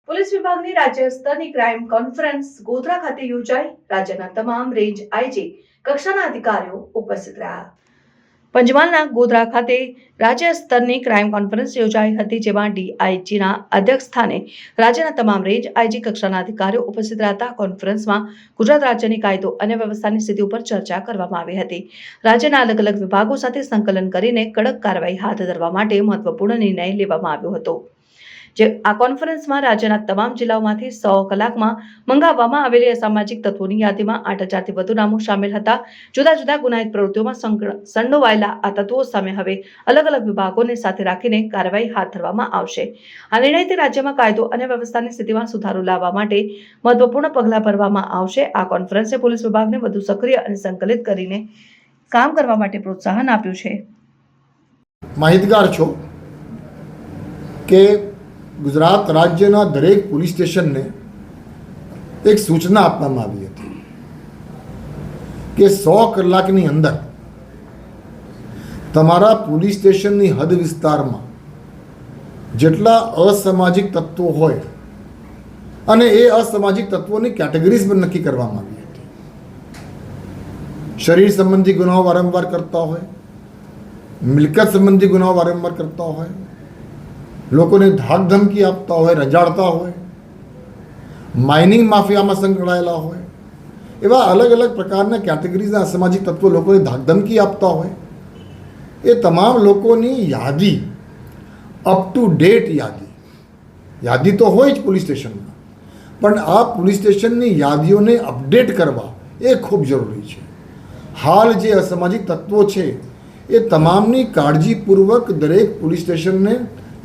Police વિભાગની રાજ્ય સ્તરની ક્રાઇમ કોન્ફરન્સ ગોધરા ખાતે યોજાઈ. રાજ્યના તમામ રેન્જ આઈજી કક્ષાના અધિકારીઓ ઉપસ્થિત રહ્યા. પંચમહાલના ગોધરા ખાતે રાજ્ય સ્તરની ક્રાઇમ કોન્ફરન્સ યોજાઈ હતી, જેમાં ડીઆઈજીના અધ્યક્ષ સ્થાને રાજ્યના તમામ રેન્જ આઈજી કક્ષાના અધિકારીઓ ઉપસ્થિત રહ્યા હતા. કોન્ફરન્સમાં ગુજરાત રાજ્યની કાયદો અને વ્યવસ્થાની સ્થિતિ ઉપર ચર્ચા કરવામાં આવી હતી. રાજ્યના અલગ અલગ વિભાગો સાથે સંકલન કરીને કડક કાર્યવાહી હાથ ધરવા માટે મહત્વપૂર્ણ નિર્ણય લેવામાં આવ્યો હતો. આ કોન્ફરન્સમાં રાજ્યના તમામ જિલ્લાઓમાંથી 100 કલાકમાં મંગાવવામાં આવેલી અસામાજિક તત્વોની યાદીમાં 8000થી વધુ નામો સામેલ હતા. જુદા જુદા ગુનાહિત પ્રવૃત્તિઓમાં સંડોવાયેલા આ તત્વો સામે હવે અલગ અલગ વિભાગોને સાથે રાખીને કાર્યવાહી હાથ ધરવામાં આવશે. આ નિર્ણયથી રાજ્યમાં કાયદો અને વ્યવસ્થાની સ્થિતિમાં સુધારો લાવવા માટે મહત્વપૂર્ણ પગલાં ભરવામાં આવશે. આ કોન્ફરન્સે પોલીસ વિભાગને વધુ સક્રિય અને સંકલિત કરીને કામ કરવા માટે પ્રોત્સાહન આપ્યું છે. માહિતગાર છો કે ગુજરાત રાજ્યના દરેક પોલીસ સ્ટેશનને એક સૂચના આપવામાં આવી હતી કે 100 કલાકની અંદર તમારા પોલીસ સ્ટેશનની હદ વિસ્તારમાં જેટલા અસામાજિક તત્વો હોય અને એ અસામાજિક તત્વોની કેટેગરીઝ પણ નક્કી કરવામાં આવી હતી. શરીર સંબંધી ગુનાઓ વારંવાર કરતા હોય, મિલકત સંબંધી ગુનાઓ વારંવાર કરતા હોય, લોકોને ધાક ધમકી આપતા હોય, રજાડતા હોય, માઇનિંગ માફિયામાં સંકળાયેલા હોય, એવા અલગ અલગ પ્રકારના કેટેગરીઝના અસામાજિક તત્વો લોકોને ધાક ધમકી આપતા હોય, એ તમામ લોકોની યાદી અપ ટુ ડેટ યાદી તો હોય જ પોલીસ સ્ટેશનમાં, પણ આ પોલીસ સ્ટેશનની યાદીઓને અપડેટ કરવા એ ખૂબ જરૂરી છે. હાલ જે અસામાજિક તત્વો છે એ તમામની કાળજીપૂર્વક દરેક પોલીસ સ્ટેશનને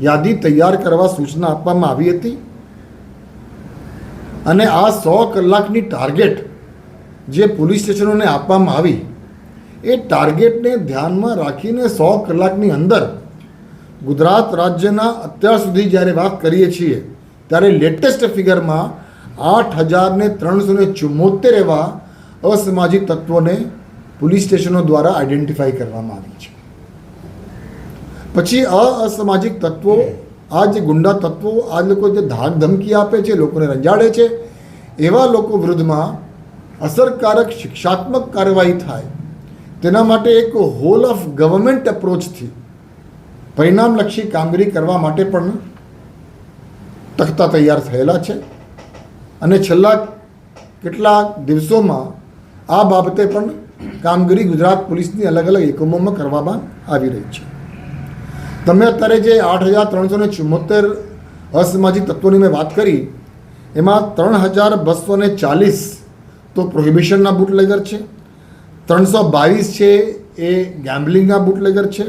યાદી તૈયાર કરવા સૂચના આપવામાં આવી હતી. અને આ 100 કલાકની ટાર્ગેટ જે પોલીસ સ્ટેશનોને આપવામાં આવી, એ ટાર્ગેટને ધ્યાનમાં રાખીને 100 કલાકની અંદર ગુજરાત રાજ્યના અત્યાર સુધી જ્યારે વાત કરીએ છીએ ત્યારે લેટેસ્ટ ફિગરમાં 8374 એવા અસામાજિક તત્વોને પોલીસ સ્ટેશનો દ્વારા આઈડેન્ટિફાઈ કરવામાં આવી છે. પછી અસામાજિક તત્વો, આ જે ગુંડા તત્વો, આ લોકો જે ધાક ધમકી આપે છે, લોકોને રંજાડે છે, એવા લોકો વિરુદ્ધમાં અસરકારક શિક્ષાત્મક કાર્યવાહી થાય તેના માટે એક હોલ ઓફ ગવર્મેન્ટ એપ્રોચથી પરિણામલક્ષી કામગીરી કરવા માટે પણ તખ્તા તૈયાર થયેલા છે. અને છેલ્લા કેટલાક દિવસોમાં આ બાબતે પણ કામગીરી ગુજરાત પોલીસની અલગ અલગ એકમોમાં કરવામાં આવી રહી છે. તમે અત્યારે જે 8374 અસામાજિક તત્વોની મેં વાત કરી, એમાં 3240 તો પ્રોહિબિશનના બુટલેગર છે, 322 છે એ ગેમ્બલિંગના બુટલેગર છે,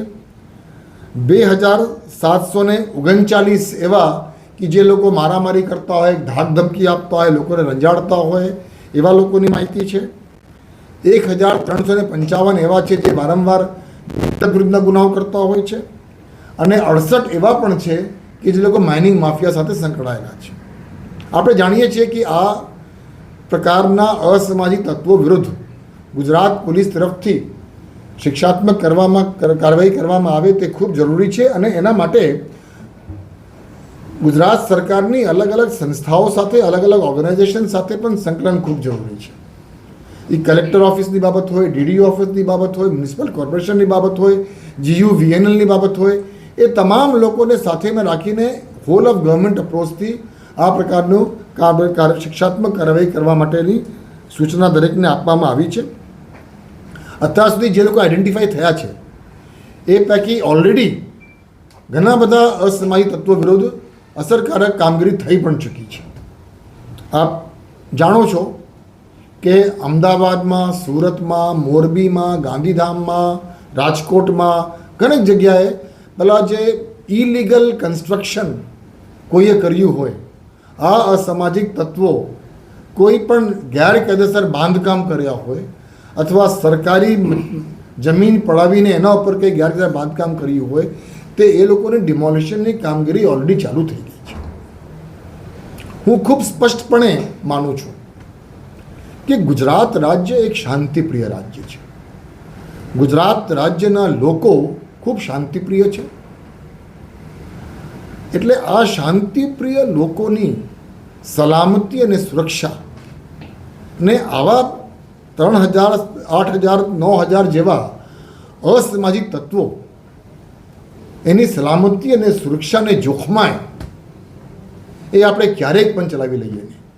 2739 એવા કે જે લોકો મારામારી કરતા હોય, ધાક ધમકી આપતા હોય, લોકોને રંજાડતા હોય, એવા લોકોની માહિતી છે. 1355 એવા છે જે વારંવાર વિરુદ્ધના ગુનાઓ કરતા હોય છે, અને 68 એવા પણ છે કે જે લોકો માઇનિંગ માફિયા સાથે સંકળાયેલા છે. આપણે જાણીએ છીએ કે આ પ્રકારના અસામાજિક તત્વો વિરુદ્ધ ગુજરાત પોલીસ તરફથી શિક્ષાત્મક કાર્યવાહી કરવામાં આવે તે ખૂબ જરૂરી છે. અને એના માટે ગુજરાત સરકારની અલગ અલગ સંસ્થાઓ સાથે, અલગ અલગ ઓર્ગેનાઇઝેશન સાથે પણ સંકલન ખૂબ જરૂરી છે. એ કલેક્ટર ઓફિસની બાબત હોય, ડીડીઓ ઓફિસની બાબત હોય, મ્યુનિસિપલ કોર્પોરેશનની બાબત હોય, GUVNLની બાબત હોય, એ તમામ લોકોને સાથેમાં રાખીને હોલ ઓફ ગવર્મેન્ટ અપ્રોચથી આ પ્રકારનું શિક્ષાત્મક કાર્યવાહી કરવા માટેની સૂચના દરેકને આપવામાં આવી છે. અત્યાર સુધી જે લોકો આઈડેન્ટિફાઈ થયા છે એ પૈકી ઓલરેડી ઘણા બધા અસામાજિક તત્વો વિરુદ્ધ અસરકારક કામગીરી થઈ પણ ચૂકી છે. આપ જાણો છો કે અમદાવાદમાં, સુરતમાં, મોરબીમાં, ગાંધીધામમાં, રાજકોટમાં ઘણી જગ્યાએ પેલા જે ઇલીગલ કન્સ્ટ્રક્શન કોઈએ કર્યું હોય, આ અસામાજિક તત્વો કોઈ પણ ગેરકાયદેસર બાંધકામ કર્યા હોય અથવા સરકારી જમીન પડાવીને એના ઉપર કંઈ ગેરકાયદેસર બાંધકામ કર્યું હોય, તે એ લોકોની ડિમોલિશનની કામગીરી ઓલરેડી ચાલુ થઈ ગઈ છે. હું ખૂબ સ્પષ્ટપણે માનું છું કે ગુજરાત રાજ્ય એક શાંતિપ્રિય રાજ્ય છે. ગુજરાત રાજ્યના લોકો ખૂબ શાંતિપ્રિય છે. એટલે આ શાંતિપ્રિય લોકોની સલામતી અને સુરક્ષા ને આવા 3000, 8000, 9000 જેવા અસામાજિક તત્વો એની સલામતી અને સુરક્ષાને જોખમાય એ આપણે ક્યારેક પણ ચલાવી લઈએ નહીં.